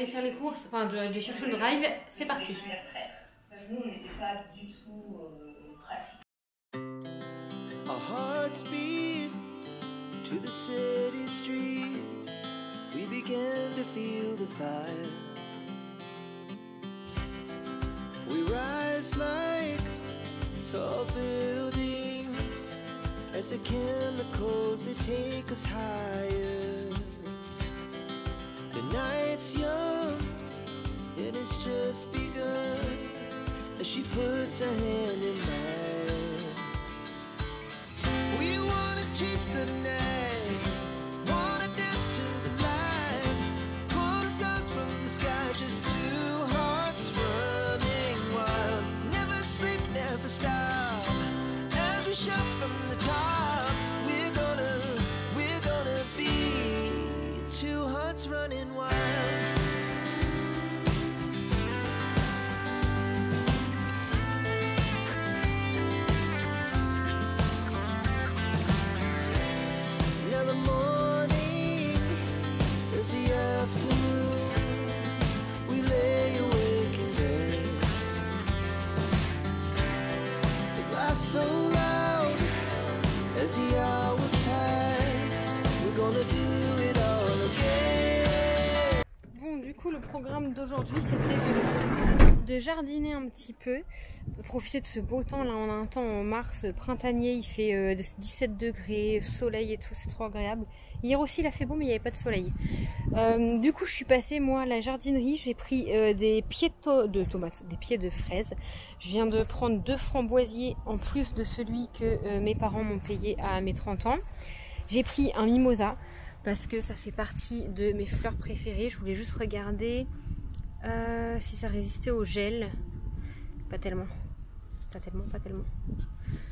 aller faire les courses, enfin de chercher le drive, c'est parti. Nous, on n'était pas du tout pratiques. Our hearts beat to the city streets. We began to feel the fire. We rise like tall buildings as the chemicals they take us higher. The night's young and it's just begun as she puts her hand in mine. We wanna chase the night, wanna dance to the light, pull stars from the sky, just two hearts running wild. Never sleep, never stop, as we shout from the top. We're gonna be two hearts running wild. So loud as the hours pass, we're gonna do it all again. Bon, du coup, le programme d'aujourd'hui, c'était de jardiner un petit peu, de profiter de ce beau temps. Là, on a un temps en mars printanier, il fait 17 degrés, soleil et tout, c'est trop agréable. Hier aussi, il a fait beau, mais il n'y avait pas de soleil. Du coup, je suis passée, moi, à la jardinerie. J'ai pris des pieds de tomates, des pieds de fraises. Je viens de prendre 2 framboisiers en plus de celui que mes parents m'ont payé à mes 30 ans. J'ai pris un mimosa parce que ça fait partie de mes fleurs préférées. Je voulais juste regarder si ça résistait au gel. Pas tellement. Pas tellement.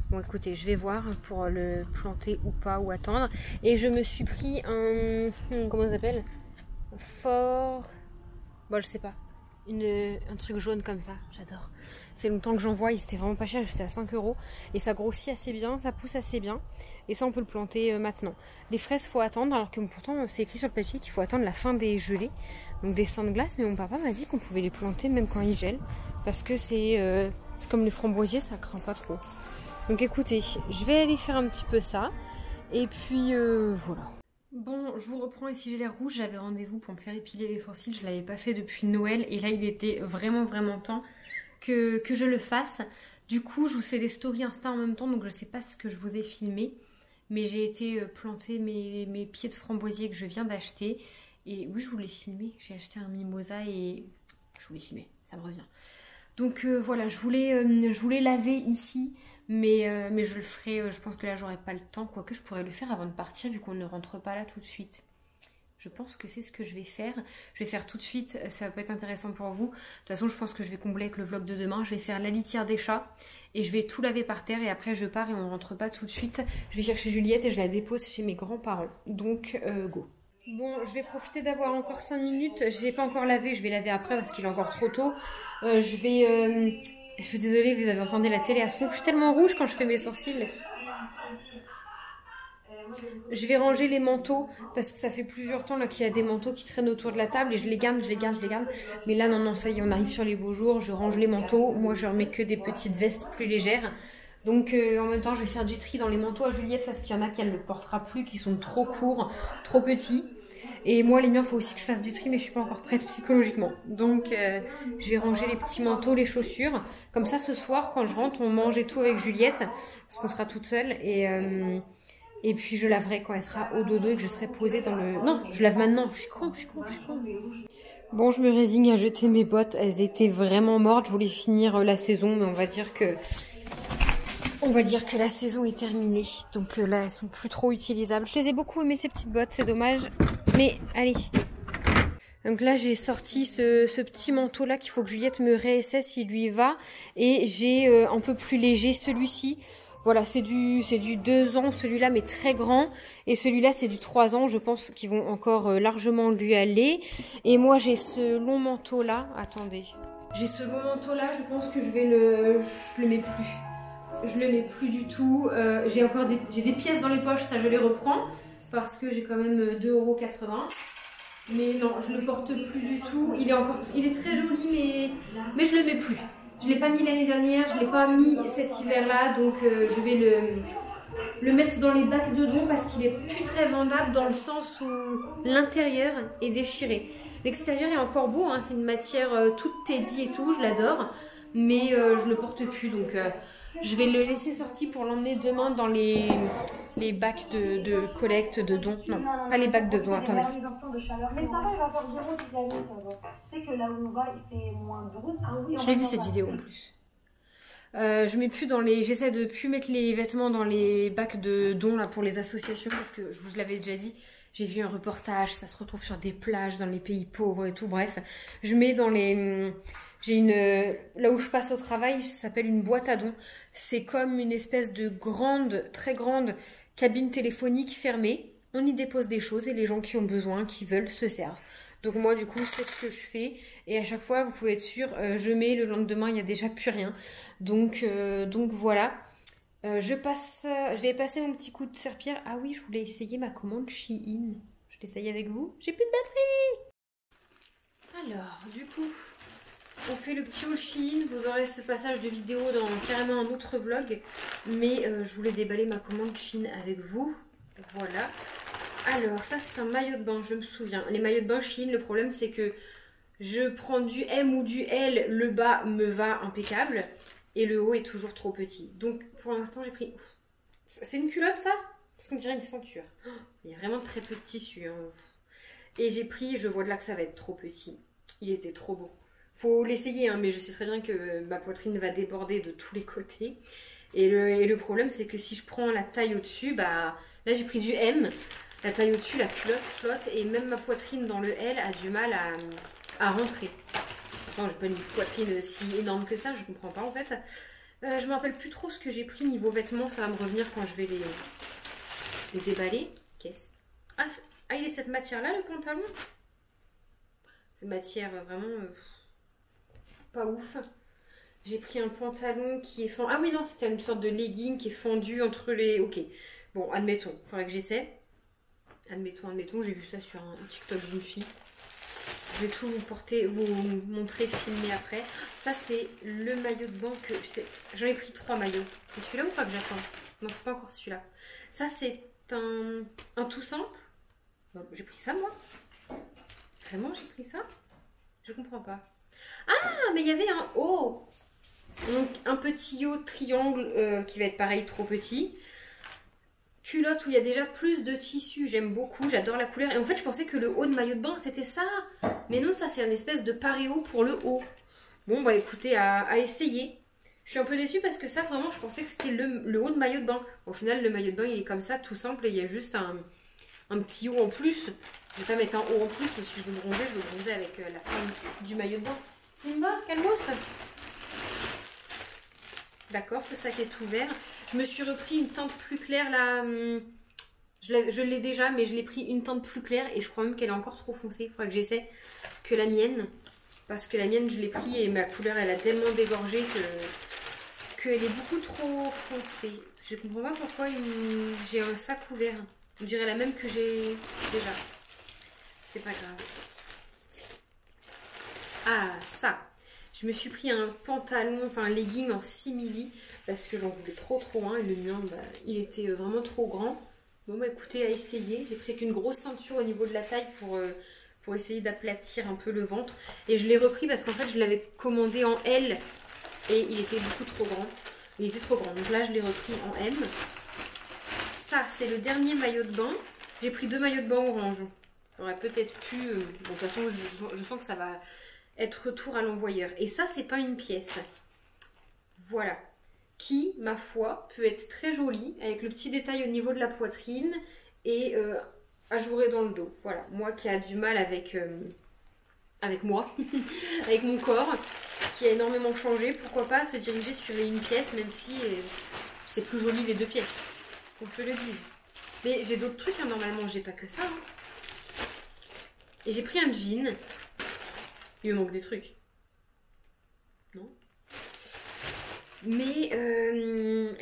Bon, écoutez, je vais voir pour le planter ou pas, ou attendre. Et je me suis pris un... Comment ça s'appelle? Fort... Bon, je sais pas. Un truc jaune comme ça, j'adore. Ça fait longtemps que j'en vois, il était vraiment pas cher, j'étais à 5 €. Et ça grossit assez bien, ça pousse assez bien. Et ça, on peut le planter maintenant. Les fraises, faut attendre, alors que pourtant, c'est écrit sur le papier qu'il faut attendre la fin des gelées. Donc des seins de glace, mais mon papa m'a dit qu'on pouvait les planter même quand ils gèlent. Parce que c'est comme les framboisiers, ça craint pas trop. Donc écoutez, je vais aller faire un petit peu ça. Et puis voilà. Bon, je vous reprends ici, j'ai l'air rouge. J'avais rendez-vous pour me faire épiler les sourcils. Je ne l'avais pas fait depuis Noël. Et là, il était vraiment temps que je le fasse. Du coup, je vous fais des stories Insta en même temps. Donc je ne sais pas ce que je vous ai filmé. Mais j'ai été planter mes pieds de framboisier que je viens d'acheter. Et oui, je vous l'ai filmé. J'ai acheté un mimosa et je vous l'ai filmé. Ça me revient. Donc voilà, je voulais laver ici. Mais je le ferai, je pense que là j'aurai pas le temps, quoique je pourrais le faire avant de partir vu qu'on ne rentre pas là tout de suite. Je pense que c'est ce que je vais faire. Je vais faire tout de suite, ça peut être intéressant pour vous. De toute façon, je pense que je vais combler avec le vlog de demain. Je vais faire la litière des chats et je vais tout laver par terre et après je pars et on rentre pas tout de suite. Je vais chercher Juliette et je la dépose chez mes grands-parents. Donc go. Bon, je vais profiter d'avoir encore 5 minutes. Je n'ai pas encore lavé, je vais laver après parce qu'il est encore trop tôt. Je suis désolée, vous avez entendu la télé à fond. Je suis tellement rouge quand je fais mes sourcils. Je vais ranger les manteaux parce que ça fait plusieurs temps là qu'il y a des manteaux qui traînent autour de la table et je les garde. Mais là, non, ça y est, on arrive sur les beaux jours. Je range les manteaux. Moi, je remets que des petites vestes plus légères. Donc, en même temps, je vais faire du tri dans les manteaux à Juliette parce qu'il y en a qu'elle ne le portera plus, qui sont trop courts, trop petits. Et moi, les miens, il faut aussi que je fasse du tri, mais je suis pas encore prête psychologiquement. Donc, je vais ranger les petits manteaux, les chaussures. Comme ça, ce soir, quand je rentre, on mange et tout avec Juliette, parce qu'on sera toute seule. Et puis, je laverai quand elle sera au dodo et que je serai posée dans le... Non, je lave maintenant. Je suis con. Bon, je me résigne à jeter mes bottes. Elles étaient vraiment mortes. Je voulais finir la saison, mais on va dire que la saison est terminée. Donc là, elles sont plus trop utilisables. Je les ai beaucoup aimées, ces petites bottes. C'est dommage. Mais allez. Donc là, j'ai sorti ce petit manteau-là qu'il faut que Juliette me réessaie s'il lui va. Et j'ai un peu plus léger celui-ci. Voilà, c'est du 2 ans celui-là, mais très grand. Et celui-là, c'est du 3 ans. Je pense qu'ils vont encore largement lui aller. Et moi, j'ai ce long manteau-là. Attendez. J'ai ce long manteau-là. Je pense que je le mets plus. Je le mets plus du tout. J'ai des pièces dans les poches. Ça, je les reprends. Parce que j'ai quand même 2,80 €. Mais non, je le porte plus du tout. Il est très joli, mais je le mets plus. Je l'ai pas mis l'année dernière, je l'ai pas mis cet hiver-là, donc je vais le mettre dans les bacs de don parce qu'il est plus très vendable dans le sens où l'intérieur est déchiré. L'extérieur est encore beau, hein, c'est une matière toute teddy et tout, je l'adore, mais je le porte plus, donc je vais le laisser sorti pour l'emmener demain dans les bacs de collecte, de dons. Non, pas les bacs de dons, attendez. Mais ça va, il va faire 0 toute l'année, ça va. C'est que là où on va, il fait moins 12. Je l'ai vu cette vidéo en plus. Je mets plus dans les. J'essaie de plus mettre les vêtements dans les bacs de dons là pour les associations parce que je vous l'avais déjà dit. J'ai vu un reportage, ça se retrouve sur des plages dans les pays pauvres et tout. Bref, je mets dans les. J'ai une. Là où je passe au travail, ça s'appelle une boîte à dons. C'est comme une espèce de grande, très grande cabine téléphonique fermée. On y dépose des choses et les gens qui ont besoin, qui veulent, se servent. Donc moi du coup c'est ce que je fais et à chaque fois vous pouvez être sûr, je mets le lendemain il n'y a déjà plus rien. Donc voilà. Je vais passer mon petit coup de serpillère. Ah oui, je voulais essayer ma commande Shein. Je l'essaye avec vous. J'ai plus de batterie. Alors du coup on fait le petit haul Shein. Vous aurez ce passage de vidéo dans carrément un autre vlog. Mais je voulais déballer ma commande Shein avec vous. Voilà. Alors, ça c'est un maillot de bain, je me souviens. Les maillots de bain Shein, le problème c'est que je prends du M ou du L, le bas me va impeccable et le haut est toujours trop petit. Donc pour l'instant j'ai pris... C'est une culotte ça? Parce qu'on dirait une ceinture. Il y a vraiment très peu de tissu. Hein. Et j'ai pris, je vois de là que ça va être trop petit. Il était trop beau. Faut l'essayer, hein, mais je sais très bien que ma poitrine va déborder de tous les côtés. Et le problème c'est que si je prends la taille au-dessus, bah là j'ai pris du M. La taille au-dessus, la culotte flotte et même ma poitrine dans le L a du mal à rentrer. Pourtant, j'ai pas une poitrine si énorme que ça, je comprends pas en fait. Je me rappelle plus trop ce que j'ai pris niveau vêtements, ça va me revenir quand je vais les déballer. Qu'est-ce? Ah, il est cette matière-là le pantalon? C'est matière vraiment pas ouf. J'ai pris un pantalon qui est fendu. Ah oui, non, c'était une sorte de legging qui est fendu entre les... Ok, bon, admettons, il faudrait que j'essaie. Admettons, j'ai vu ça sur un TikTok d'une fille. Je vais tout vous montrer, filmer après. Ça, c'est le maillot de bain que... J'en ai pris 3 maillots. C'est celui-là ou pas que j'attends? Non, c'est pas encore celui-là. Ça, c'est un tout simple. Bon, j'ai pris ça, moi. Vraiment, j'ai pris ça? Je comprends pas. Ah, mais il y avait un haut. Donc, un petit haut triangle qui va être pareil, trop petit. Culotte où il y a déjà plus de tissu, j'aime beaucoup, j'adore la couleur. Et en fait, je pensais que le haut de maillot de bain, c'était ça. Mais non, ça, c'est un espèce de paréo pour le haut. Bon, bah écoutez, à essayer. Je suis un peu déçue parce que ça, vraiment, je pensais que c'était le haut de maillot de bain. Au final, le maillot de bain, il est comme ça, tout simple. Et il y a juste un petit haut en plus. Je vais pas mettre un haut en plus, parce que si je veux me bronzer avec la forme du maillot de bain. Simba, calmos. D'accord, ce sac est ouvert. Je me suis repris une teinte plus claire là. Je l'ai déjà, mais je l'ai pris une teinte plus claire et je crois même qu'elle est encore trop foncée. Il faudrait que j'essaie que la mienne. Parce que la mienne, je l'ai pris et ma couleur, elle a tellement dégorgé qu'elle est beaucoup trop foncée. Je ne comprends pas pourquoi j'ai un sac ouvert. On dirait la même que j'ai déjà. C'est pas grave. Ah, ça. Je me suis pris un pantalon, enfin un legging en simili parce que j'en voulais trop un et le mien, bah, il était vraiment trop grand. Bon bah écoutez, à essayer. J'ai pris qu'une grosse ceinture au niveau de la taille pour essayer d'aplatir un peu le ventre. Et je l'ai repris parce qu'en fait je l'avais commandé en L et il était beaucoup trop grand. Il était trop grand, donc là je l'ai repris en M. Ça c'est le dernier maillot de bain. J'ai pris 2 maillots de bain orange. J'aurais peut-être pu... Bon, de toute façon je sens que ça va... être retour à l'envoyeur. Et ça, c'est pas une pièce. Voilà. Qui, ma foi, peut être très jolie, avec le petit détail au niveau de la poitrine et ajouré dans le dos. Voilà. Moi qui a du mal avec moi, avec mon corps, qui a énormément changé, pourquoi pas se diriger sur une pièce, même si c'est plus joli les 2 pièces. Qu'on se le dise. Mais j'ai d'autres trucs, hein, normalement, j'ai pas que ça. Hein. Et j'ai pris un jean. Il me manque des trucs. Non. Mais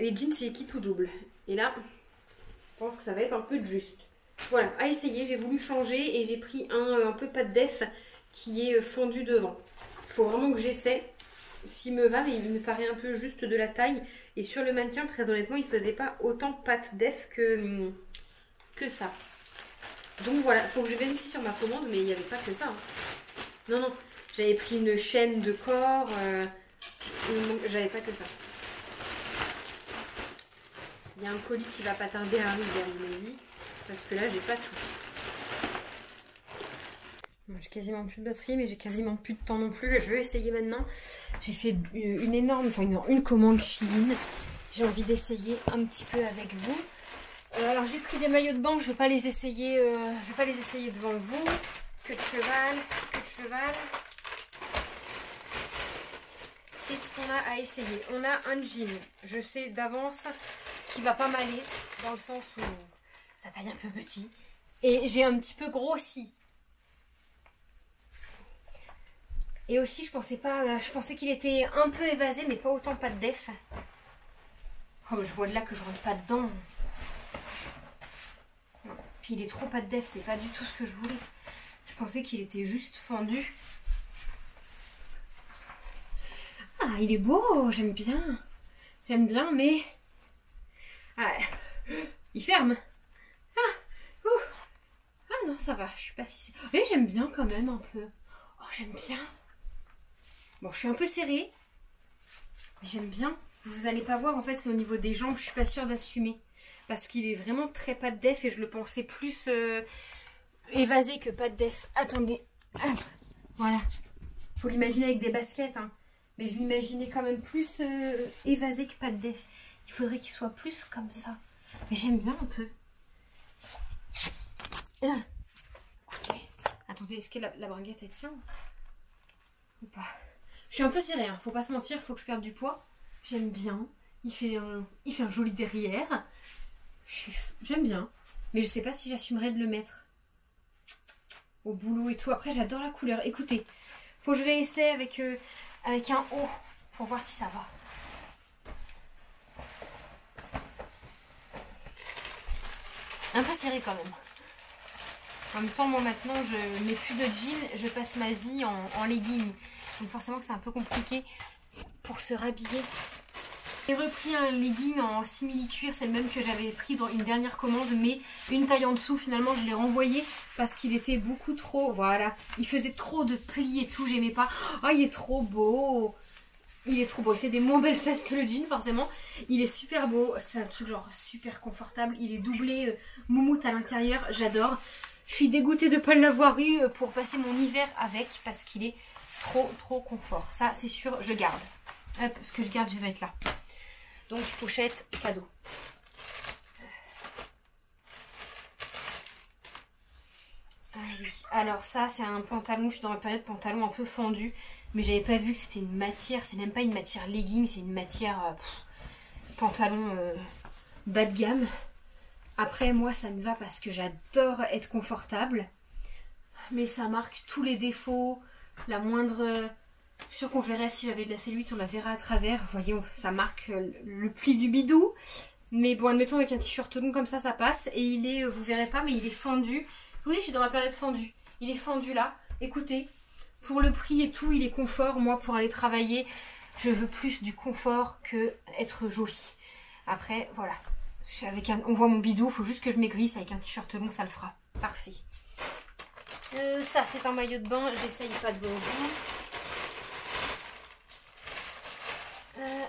les jeans, c'est kit ou double. Et là, je pense que ça va être un peu juste. Voilà, à essayer, j'ai voulu changer et j'ai pris un peu pâte def qui est fendu devant. Il faut vraiment que j'essaie. S'il me va, mais il me paraît un peu juste de la taille. Et sur le mannequin, très honnêtement, il faisait pas autant pâte def que ça. Donc voilà, il faut que je vérifie sur ma commande, mais il n'y avait pas que ça. Hein. Non, non, j'avais pris une chaîne de corps. J'avais pas que ça. Il y a un colis qui va pas tarder à arriver à mon avis. Parce que là, j'ai pas tout. J'ai quasiment plus de batterie, mais j'ai quasiment plus de temps non plus. Je vais essayer maintenant. J'ai fait une énorme, enfin une commande Shein. J'ai envie d'essayer un petit peu avec vous. Alors j'ai pris des maillots de bain. Je vais pas les essayer. Je vais pas les essayer devant vous. Que de cheval, que de cheval. Qu'est-ce qu'on a à essayer? On a un jean. Je sais d'avance qu'il va pas m'aller dans le sens où ça taille un peu petit. Et j'ai un petit peu grossi. Et aussi, je pensais qu'il était un peu évasé, mais pas autant pâte def. Oh, je vois de là que je rentre pas dedans. Non. Puis il est trop pâte def, c'est pas du tout ce que je voulais. Je pensais qu'il était juste fendu. Ah, il est beau, j'aime bien. J'aime bien, mais... Ah, il ferme. Ah non, ça va, je suis pas si... Mais j'aime bien quand même un peu. Oh, j'aime bien. Bon, je suis un peu serrée. Mais j'aime bien. Vous allez pas voir, en fait, c'est au niveau des jambes, je suis pas sûre d'assumer. Parce qu'il est vraiment très pâte def et je le pensais plus évasé que pâte def. Attendez. Ah, voilà. Faut l'imaginer avec des baskets, hein. Mais je l'imaginais quand même plus évasé que pâte def. Il faudrait qu'il soit plus comme ça. Mais j'aime bien un peu. Écoutez. Attendez, est-ce que la braguette elle tient ou pas? Je suis un peu serrée, hein. Faut pas se mentir, il faut que je perde du poids. J'aime bien. Il fait un joli derrière. J'aime bien. Mais je sais pas si j'assumerais de le mettre au boulot et tout. Après, j'adore la couleur. Écoutez, faut que je réessaie avec un haut pour voir si ça va. Un peu serré quand même. En même temps, moi maintenant, je mets plus de jeans, je passe ma vie en leggings. Donc forcément que c'est un peu compliqué pour se rhabiller. J'ai repris un legging en simili-cuir, c'est le même que j'avais pris dans une dernière commande, mais une taille en dessous. Finalement, je l'ai renvoyé parce qu'il était beaucoup trop... Voilà, il faisait trop de plis et tout, j'aimais pas. Oh, il est trop beau. Il est trop beau, il fait des moins belles fesses que le jean forcément. Il est super beau, c'est un truc genre super confortable. Il est doublé moumoute à l'intérieur, j'adore. Je suis dégoûtée de ne pas l'avoir eu pour passer mon hiver avec parce qu'il est trop confort. Ça c'est sûr, je garde. Hop, ce que je garde, je vais mettre là. Donc pochette, cadeau. Ah oui, alors ça c'est un pantalon, je suis dans ma période pantalon un peu fendu. Mais j'avais pas vu que c'était une matière, c'est même pas une matière legging, c'est une matière pantalon bas de gamme. Après moi ça me va parce que j'adore être confortable. Mais ça marque tous les défauts, la moindre... Je suis sûre qu'on verrait si j'avais de la cellulite, on la verra à travers. Vous voyez, ça marque le pli du bidou. Mais bon, admettons avec un t-shirt long comme ça passe. Et il est, vous verrez pas, mais il est fendu. Je vous dis, je suis dans ma période fendue. Il est fendu là, écoutez. Pour le prix et tout, il est confort. Moi, pour aller travailler, je veux plus du confort que être jolie. Après, voilà. On voit mon bidou, il faut juste que je maigrisse. Avec un t-shirt long, ça le fera. Parfait. Ça, c'est un maillot de bain. J'essaye pas devant vous.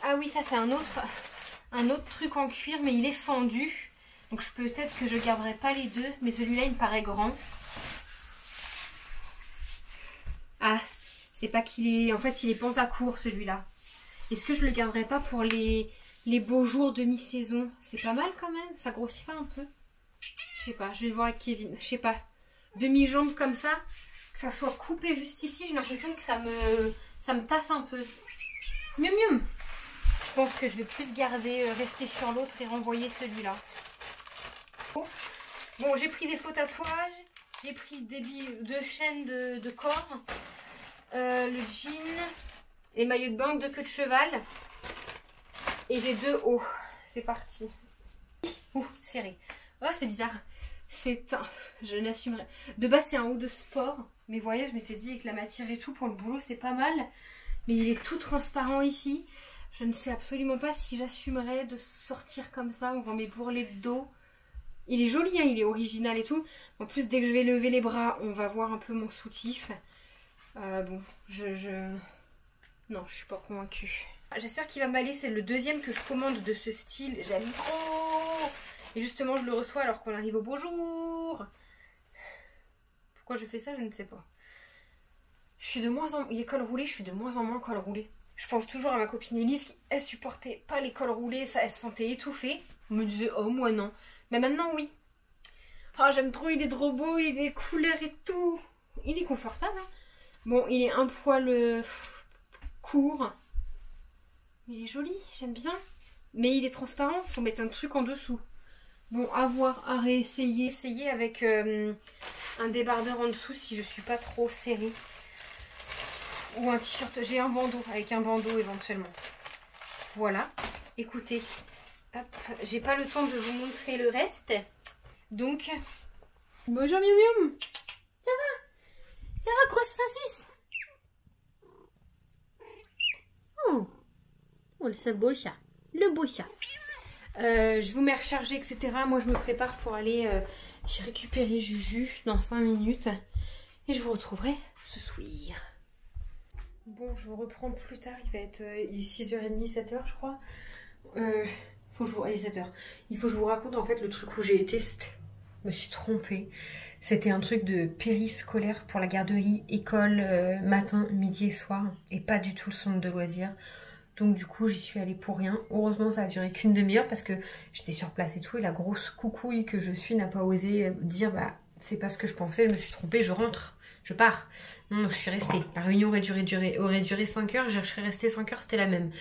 Ah oui, ça, c'est un autre truc en cuir, mais il est fendu. Donc, peut-être que je garderai pas les deux. Mais celui-là, il me paraît grand. Ah, c'est pas qu'il est... En fait, il est pantacourt, celui-là. Est-ce que je le garderai pas pour les beaux jours de mi-saison? C'est pas mal, quand même. Ça grossit pas un peu? Je sais pas, je vais voir avec Kevin. Je sais pas. Demi-jambe comme ça, que ça soit coupé juste ici, j'ai l'impression que ça me tasse un peu. Mieux, mieux. Je pense que je vais plus garder, rester sur l'autre et renvoyer celui-là. Oh. Bon, j'ai pris des faux tatouages. J'ai pris deux chaînes de corps, le jean, les maillots de bain, 2 queues de cheval. Et j'ai 2 hauts. C'est parti. Ouh, serré. Oh, c'est bizarre. C'est un... Je n'assumerai. De base, c'est un haut de sport. Mais voyez, je m'étais dit avec la matière et tout, pour le boulot, c'est pas mal. Mais il est tout transparent ici. Je ne sais absolument pas si j'assumerais de sortir comme ça. On voit mes bourrelets de dos. Il est joli, hein, il est original et tout. En plus, dès que je vais lever les bras, on va voir un peu mon soutif. Bon, non, je suis pas convaincue. J'espère qu'il va m'aller. C'est le deuxième que je commande de ce style. J'aime trop. Et justement, je le reçois alors qu'on arrive au beau jour. Pourquoi je fais ça, je ne sais pas. Je suis de moins en moins... Il est col roulé, je suis de moins en moins col roulé. Je pense toujours à ma copine Elise qui, elle, supportait pas les cols roulés. Ça, elle se sentait étouffée. On me disait, oh, moi non. Mais maintenant, oui. Ah, j'aime trop, il est trop beau, il est couleur et tout. Il est confortable, hein. Bon, il est un poil court. Il est joli, j'aime bien. Mais il est transparent, faut mettre un truc en dessous. Bon, à voir, à réessayer. Essayer avec un débardeur en dessous si je suis pas trop serrée. Ou un t-shirt. J'ai un bandeau, avec un bandeau éventuellement. Voilà. Écoutez, hop, j'ai pas le temps de vous montrer le reste. Donc, bonjour Miu Miu. Ça va? Ça va, grosse saucisse? Oh, le beau chat. Le beau chat. Je vous mets recharger, etc. Moi, je me prépare pour aller récupérer Juju dans 5 minutes. Et je vous retrouverai ce soir. Bon, je vous reprends plus tard. Il est 6h30, 7h, je crois. Allez, 7h. Il faut que je vous raconte en fait le truc où j'ai été. Je me suis trompée. C'était un truc de périscolaire pour la garderie, école, matin, midi et soir. Et pas du tout le centre de loisirs. Donc du coup, j'y suis allée pour rien. Heureusement, ça a duré qu'une demi-heure parce que j'étais sur place et tout. Et la grosse coucouille que je suis n'a pas osé dire, bah, c'est pas ce que je pensais, je me suis trompée, je rentre, je pars. Non, je suis restée. La réunion aurait duré 5 heures, je serais restée 5 heures, c'était la même.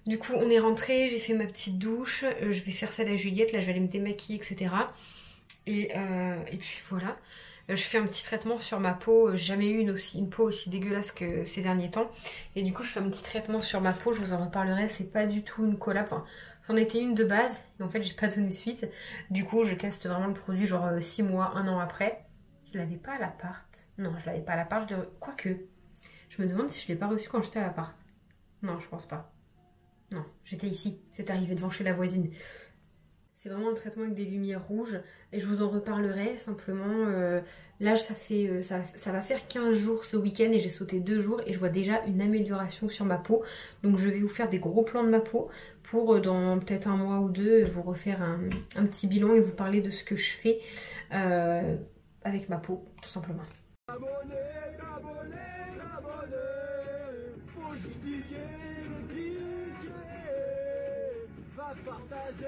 Du coup, on est rentré, j'ai fait ma petite douche. Je vais faire celle à Juliette, là je vais aller me démaquiller, etc. Et puis voilà. Je fais un petit traitement sur ma peau. J'ai jamais eu une peau aussi dégueulasse que ces derniers temps. Et du coup, je fais un petit traitement sur ma peau. Je vous en reparlerai. C'est pas du tout une collab. Enfin, c'en était une de base. Et en fait, j'ai pas donné suite. Du coup, je teste vraiment le produit genre 6 mois, 1 an après. Je l'avais pas à l'appart. Non, je l'avais pas à l'appart. Quoique. Je me demande si je l'ai pas reçu quand j'étais à l'appart. Non, je pense pas. Non, j'étais ici. C'est arrivé devant chez la voisine. C'est vraiment un traitement avec des lumières rouges et je vous en reparlerai simplement. Là, ça va faire 15 jours ce week-end et j'ai sauté 2 jours et je vois déjà une amélioration sur ma peau. Donc je vais vous faire des gros plans de ma peau pour dans peut-être 1 mois ou 2 vous refaire un petit bilan et vous parler de ce que je fais avec ma peau tout simplement. Partager.